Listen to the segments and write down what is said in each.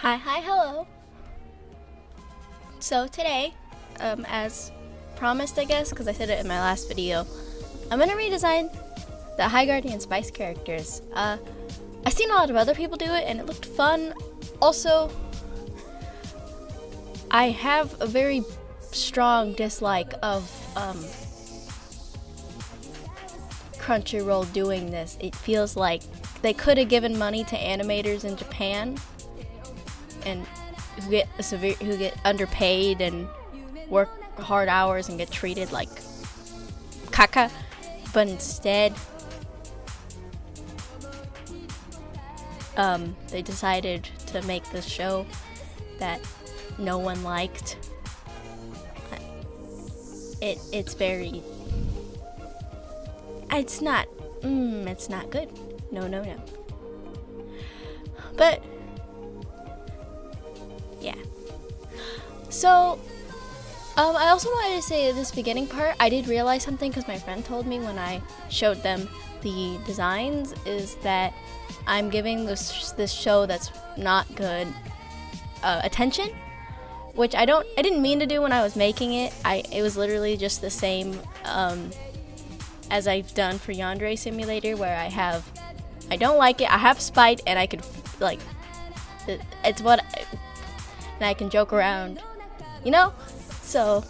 Hi, hello. So today, as promised, I guess, because I said it in my last video, I'm gonna redesign the High Guardian Spice characters. I've seen a lot of other people do it, and it looked fun. Also, I have a very strong dislike of Crunchyroll doing this. It feels like they could have given money to animators in Japan and who get underpaid and work hard hours and get treated like caca, but instead they decided to make this show that no one liked. It's not good. No. But yeah. So I also wanted to say this beginning part, I did realize something because my friend told me when I showed them the designs, is that I'm giving this show that's not good attention, which I didn't mean to do when I was making it. It was literally just the same as I've done for Yandere Simulator, where I don't like it, I have spite, and I could and I can joke around, you know? So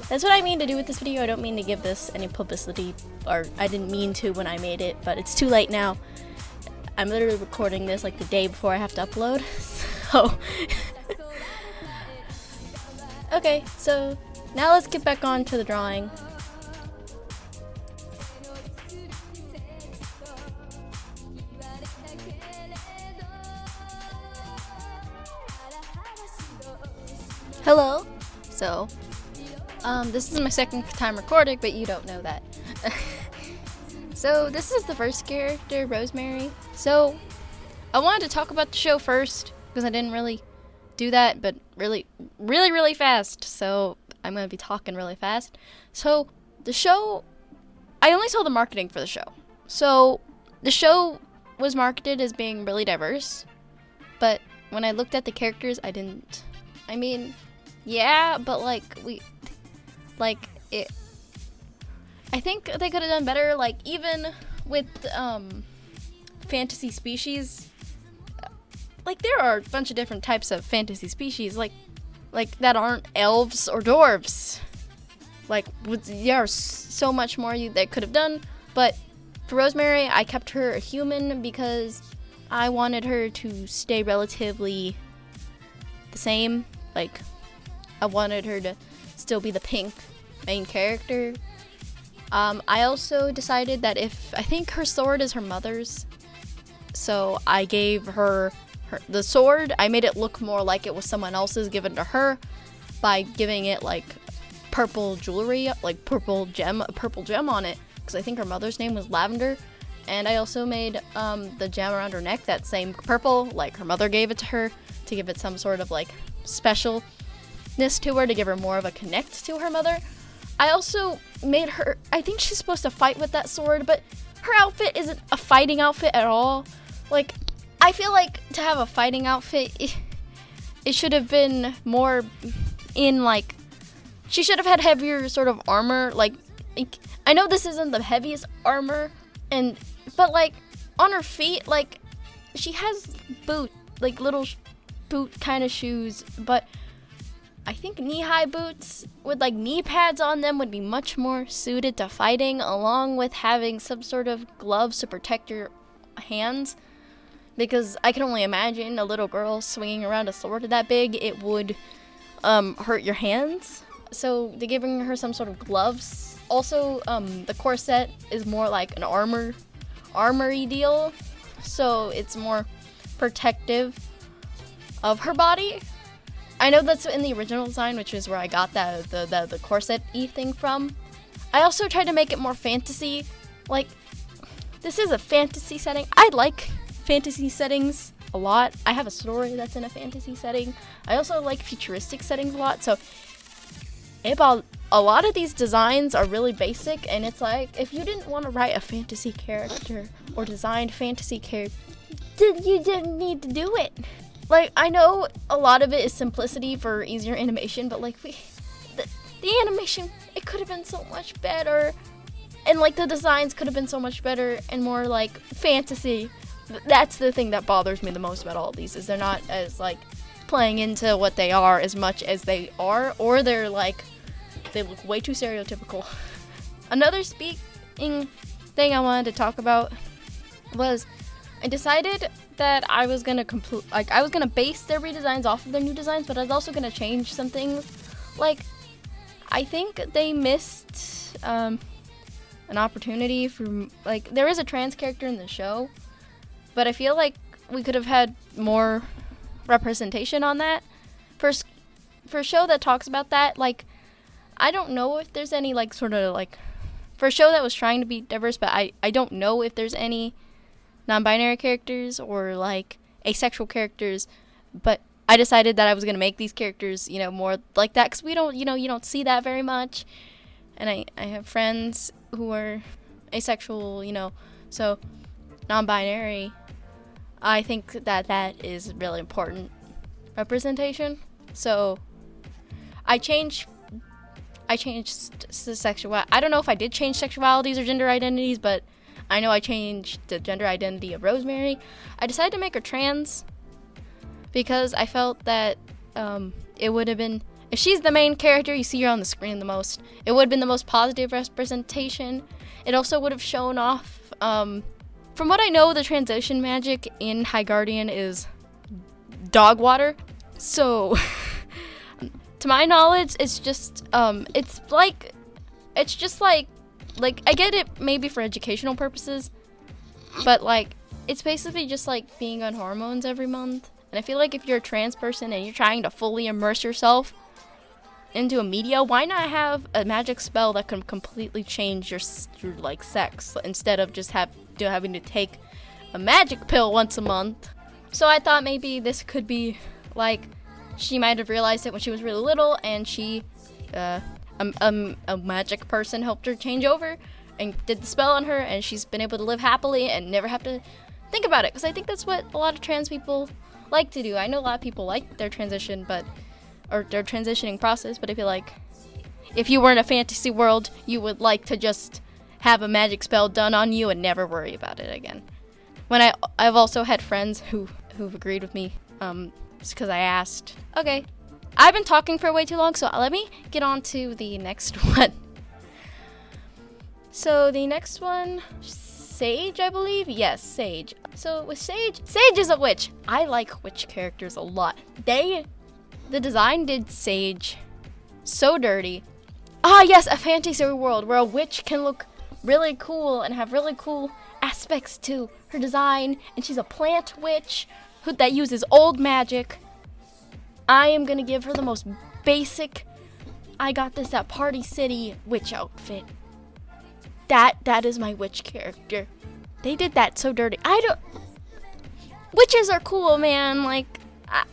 that's what I mean to do with this video. I don't mean to give this any publicity, or I didn't mean to when I made it, but it's too late now. I'm literally recording this like the day before I have to upload. So okay, so now let's get back on to the drawing. Hello. So, this is my second time recording, but you don't know that. So, this is the first character, Rosemary. So, I wanted to talk about the show first, because I didn't really do that, but really fast. So, I'm going to be talking really fast. So, the show, I only saw the marketing for the show. So, the show was marketed as being really diverse, but when I looked at the characters, yeah, but I think they could have done better, even with fantasy species. There are a bunch of different types of fantasy species, that aren't elves or dwarves. There are so much more they could have done, but for Rosemary, I kept her a human because I wanted her to stay relatively the same. I wanted her to still be the pink main character. I also decided that I think her sword is her mother's, so I gave her the sword. I made it look more like it was someone else's given to her by giving it purple jewelry, purple gem on it, because I think her mother's name was Lavender. And I also made the gem around her neck that same purple, her mother gave it to her, to give it some sort of specialness to her, to give her more of a connect to her mother. I also made her, I think she's supposed to fight with that sword, but her outfit isn't a fighting outfit at all. I feel like to have a fighting outfit, it should have been more in she should have had heavier sort of armor. I know this isn't the heaviest armor, but on her feet, she has little boot kind of shoes, but I think knee-high boots with knee pads on them would be much more suited to fighting, along with having some sort of gloves to protect your hands, because I can only imagine a little girl swinging around a sword that big, it would hurt your hands. So they're giving her some sort of gloves. Also, the corset is more like an armory deal, so it's more protective of her body. I know that's in the original design, which is where I got the corset-y thing from. I also tried to make it more fantasy. This is a fantasy setting. I like fantasy settings a lot. I have a story that's in a fantasy setting. I also like futuristic settings a lot, so a lot of these designs are really basic, and it's if you didn't want to write a fantasy character or design fantasy character, then you didn't need to do it. like, I know a lot of it is simplicity for easier animation, but like the animation, it could have been so much better, and like the designs could have been so much better and more like fantasy. That's the thing that bothers me the most about all of these, is they're not as like playing into what they are as much as they are, or they're like, they look way too stereotypical. Another speaking thing I wanted to talk about was, I decided that I was gonna base their redesigns off of their new designs, but I was also gonna change some things. Like, I think they missed an opportunity for, like, there is a trans character in the show, but I feel like we could have had more representation on that. For a show that talks about that, like, I don't know if there's any, like, sort of, like, for a show that was trying to be diverse, but I don't know if there's any non-binary characters or, like, asexual characters, but I decided that I was going to make these characters, you know, more like that, because we don't, you know, you don't see that very much, and I have friends who are asexual, you know, so non-binary, I think that is really important representation. So I changed the sexual. I don't know if I did change sexualities or gender identities, but I know I changed the gender identity of Rosemary. I decided to make her trans because I felt that it would have been, if she's the main character, you see her on the screen the most, it would have been the most positive representation. It also would have shown off, from what I know, the transition magic in High Guardian is dog water. So, to my knowledge, it's just, it's just like, I get it maybe for educational purposes, but, like, it's basically just like being on hormones every month. And I feel like if you're a trans person and you're trying to fully immerse yourself into a media, why not have a magic spell that can completely change your like sex, instead of just having to take a magic pill once a month? So I thought maybe this could be like, she might have realized it when she was really little, and she a magic person helped her change over and did the spell on her, and she's been able to live happily and never have to think about it, because I think that's what a lot of trans people like to do. I know a lot of people like their transition, or their transitioning process, but I feel like if you were in a fantasy world, you would like to just have a magic spell done on you and never worry about it again. When I've also had friends who've agreed with me, just because I asked. Okay, I've been talking for way too long, so let me get on to the next one. So the next one, Sage, I believe? Yes, Sage. So with Sage is a witch. I like witch characters a lot. The design did Sage so dirty. Ah, yes, a fantasy world where a witch can look really cool and have really cool aspects to her design, and she's a plant witch that uses old magic. I am gonna give her the most basic, I got this at Party City witch outfit. That is my witch character. They did that so dirty. Witches are cool, man. Like,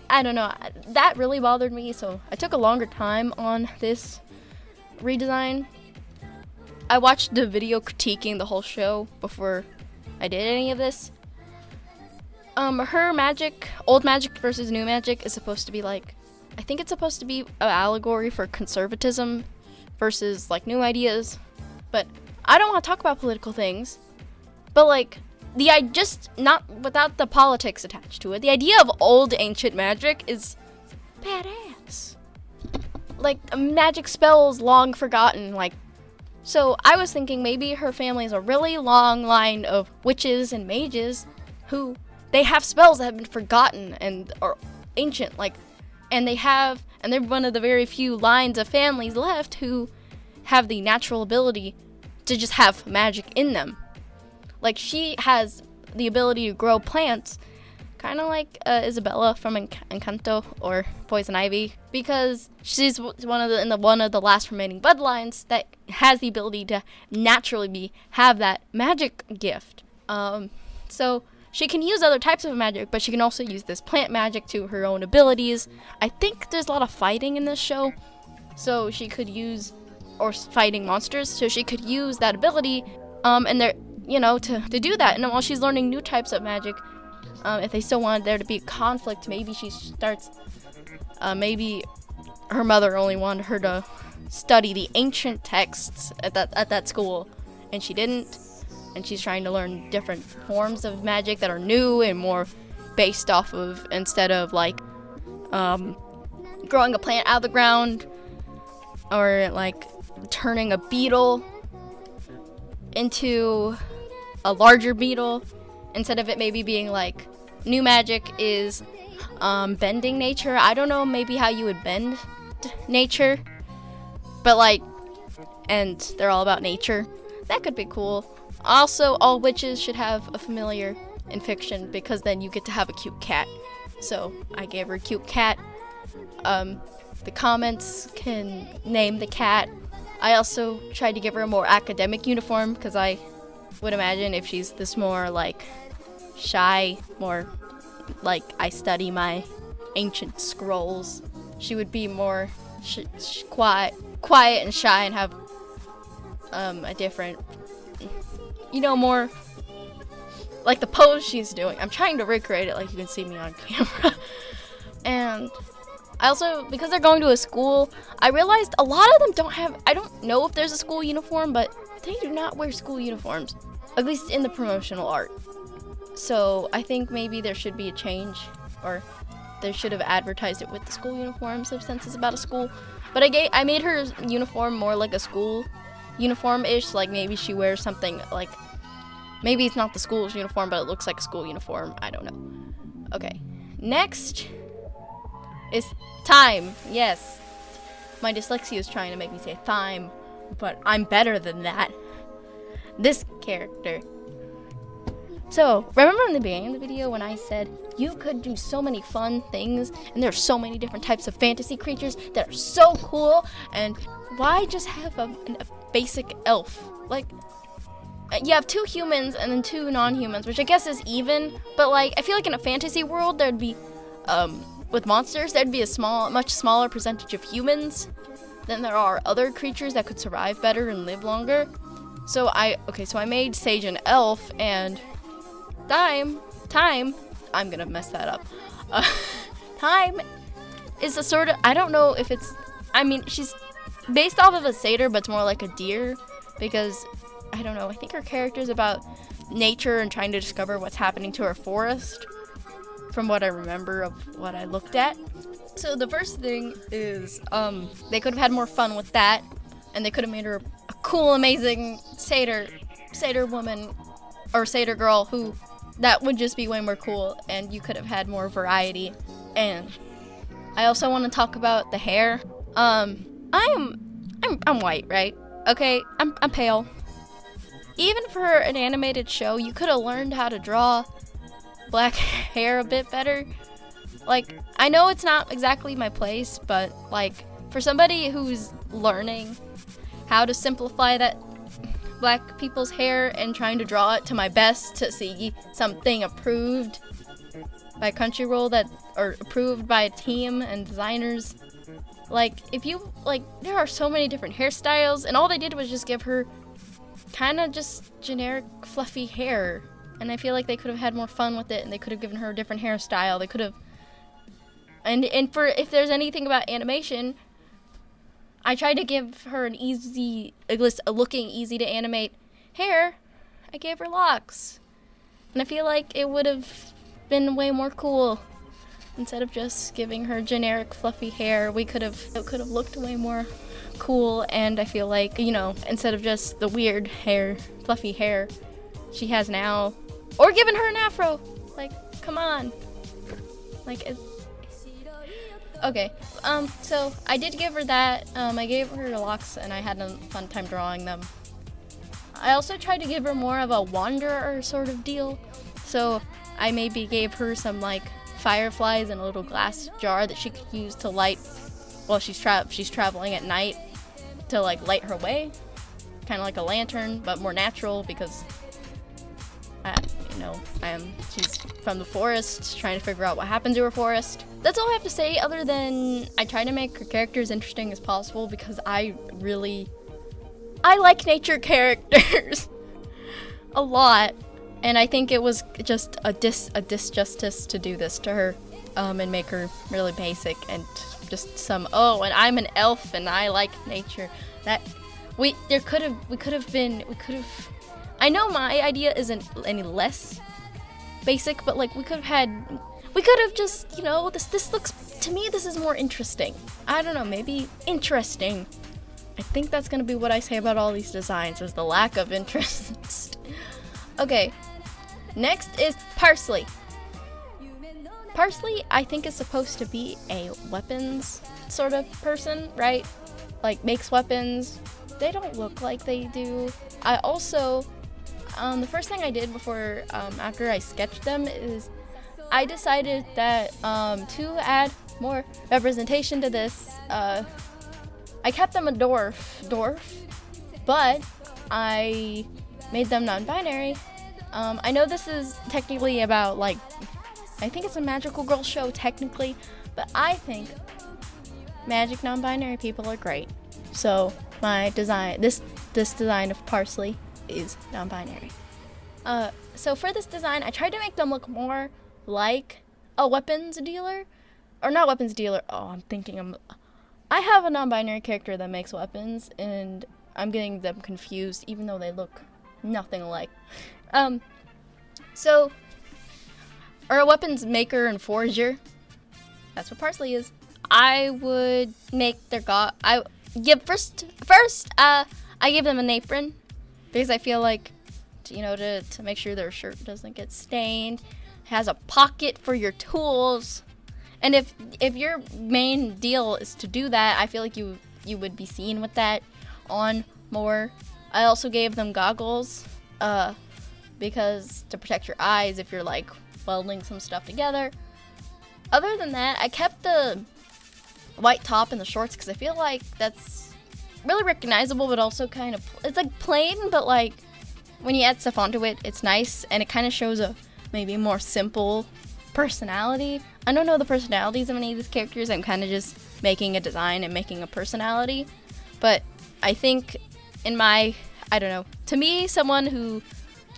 I don't know. That really bothered me, so I took a longer time on this redesign. I watched the video critiquing the whole show before I did any of this. Her magic, old magic versus new magic, is supposed to be like, I think it's supposed to be an allegory for conservatism versus like new ideas. But I don't want to talk about political things. But like, just not without the politics attached to it. The idea of old ancient magic is badass. Like, magic spells long forgotten, like. So I was thinking maybe her family is a really long line of witches and mages who they have spells that have been forgotten and are ancient, like, and they're one of the very few lines of families left who have the natural ability to just have magic in them. Like, she has the ability to grow plants, kind of like Isabella from Encanto or Poison Ivy, because she's one of the last remaining bloodlines that has the ability to naturally have that magic gift. So she can use other types of magic, but she can also use this plant magic to her own abilities. I think there's a lot of fighting in this show, so she could use, or fighting monsters, so she could use that ability, and they're, to do that. And while she's learning new types of magic, If they still wanted there to be conflict, maybe she starts, maybe her mother only wanted her to study the ancient texts at that school, and she didn't, and she's trying to learn different forms of magic that are new and more based off of, instead of like growing a plant out of the ground, or like turning a beetle into a larger beetle, instead of it maybe being like new magic is bending nature. I don't know maybe how you would bend nature, but like, and they're all about nature. That could be cool. Also, all witches should have a familiar in fiction, because then you get to have a cute cat. So I gave her a cute cat. The comments can name the cat. I also tried to give her a more academic uniform, because I would imagine if she's this more like shy, more like I study my ancient scrolls, she would be more quiet and shy, and have a different, more like the pose she's doing. I'm trying to recreate it like you can see me on camera. And I also, because they're going to a school, I realized a lot of them don't have, I don't know if there's a school uniform, but they do not wear school uniforms, at least in the promotional art. So I think maybe there should be a change, or they should have advertised it with the school uniforms since it's about a school. But I made her uniform more like a school uniform-ish, like maybe she wears something like, maybe it's not the school's uniform, but it looks like a school uniform. I don't know. Okay, next is time. Yes, my dyslexia is trying to make me say thyme, but I'm better than that. This character. So, remember in the beginning of the video when I said you could do so many fun things, and there's so many different types of fantasy creatures that are so cool, and why just have a basic elf? Like, you have 2 humans and then 2 non-humans, which I guess is even, but like, I feel like in a fantasy world there'd be, with monsters, there'd be a much smaller percentage of humans than there are other creatures that could survive better and live longer. So I made Sage an elf, and Time, I'm gonna mess that up. Time is a sort of, I don't know if it's, she's based off of a satyr, but it's more like a deer, because, I don't know, I think her character is about nature and trying to discover what's happening to her forest, from what I remember of what I looked at. So the first thing is, they could have had more fun with that, and they could have made her a cool, amazing satyr woman, or satyr girl, who, that would just be way more cool, and you could have had more variety. And I also want to talk about the hair. I'm white, right? Okay, I'm pale. Even for an animated show, you could have learned how to draw black hair a bit better. Like, I know it's not exactly my place, but like, for somebody who's learning how to simplify that black people's hair and trying to draw it to my best to see something approved by Crunchyroll or approved by a team and designers, like, if you, like, there are so many different hairstyles, and all they did was just give her kind of just generic fluffy hair, and I feel like they could have had more fun with it, and they could have given her a different hairstyle. They could have, and for, if there's anything about animation, I tried to give her an looking easy to animate hair. I gave her locks, and I feel like it would have been way more cool. Instead of just giving her generic fluffy hair, it could have looked way more cool. And I feel like, instead of just the weird hair, fluffy hair she has now, or giving her an afro, like, come on, like, okay, so I did give her that. I gave her locks, and I had a fun time drawing them. I also tried to give her more of a wanderer sort of deal. So I maybe gave her some, like, fireflies in a little glass jar that she could use to light while she's traveling at night, to, like, light her way. Kind of like a lantern, but more natural, because, she's from the forest, trying to figure out what happened to her forest. That's all I have to say, other than I try to make her character as interesting as possible, because I like nature characters a lot. And I think it was just a disjustice to do this to her, and make her really basic and just and I'm an elf and I like nature. That we could have. I know my idea isn't any less basic, but like we could have just, this looks, to me, this is more interesting. I don't know, maybe interesting. I think that's gonna be what I say about all these designs, is the lack of interest. Okay, next is Parsley. Parsley, I think, is supposed to be a weapons sort of person, right? Like, makes weapons. They don't look like they do. I also, the first thing I did after I sketched them is I decided that to add more representation to this, I kept them a dwarf, but I made them non-binary. I know this is technically about, like, I think it's a magical girl show technically, but I think magic non-binary people are great. So my design, this design of Parsley is non-binary. So for this design, I tried to make them look more like a weapons dealer, or not weapons dealer. I have a non-binary character that makes weapons, and I'm getting them confused, even though they look nothing alike. Or a weapons maker and forger. That's what Parsley is. I would make their I give them an apron, because I feel like, to make sure their shirt doesn't get stained. It has a pocket for your tools. And if your main deal is to do that, I feel like you would be seen with that on more. I also gave them goggles, because to protect your eyes if you're like welding some stuff together. Other than that, I kept the white top and the shorts because I feel like that's really recognizable, but also kind of, it's like plain, but like when you add stuff onto it, it's nice, and it kind of shows a maybe more simple personality. I don't know the personalities of any of these characters. I'm kind of just making a design and making a personality. But I think to me, someone who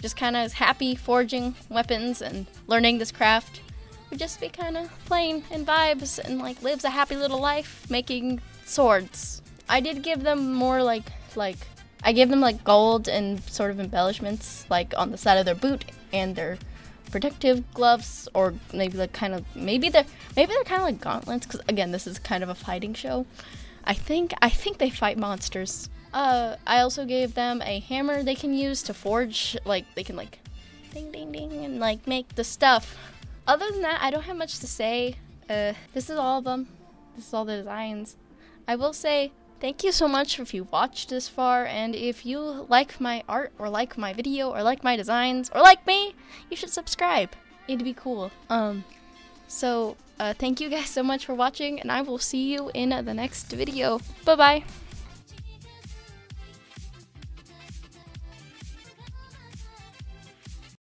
just kind of is happy forging weapons and learning this craft would just be kind of plain and vibes and like lives a happy little life making swords. I did give them more like I gave them like gold and sort of embellishments like on the side of their boot and their protective gloves, or maybe they're kind of like gauntlets, because again, this is kind of a fighting show. I think they fight monsters. I also gave them a hammer they can use to forge, like they can like ding ding ding and like make the stuff. Other than that, I don't have much to say. This is all of them. This is all the designs. I will say thank you so much if you watched this far, and if you like my art or like my video or like my designs or like me, you should subscribe. It'd be cool. Thank you guys so much for watching, and I will see you in the next video. Bye bye.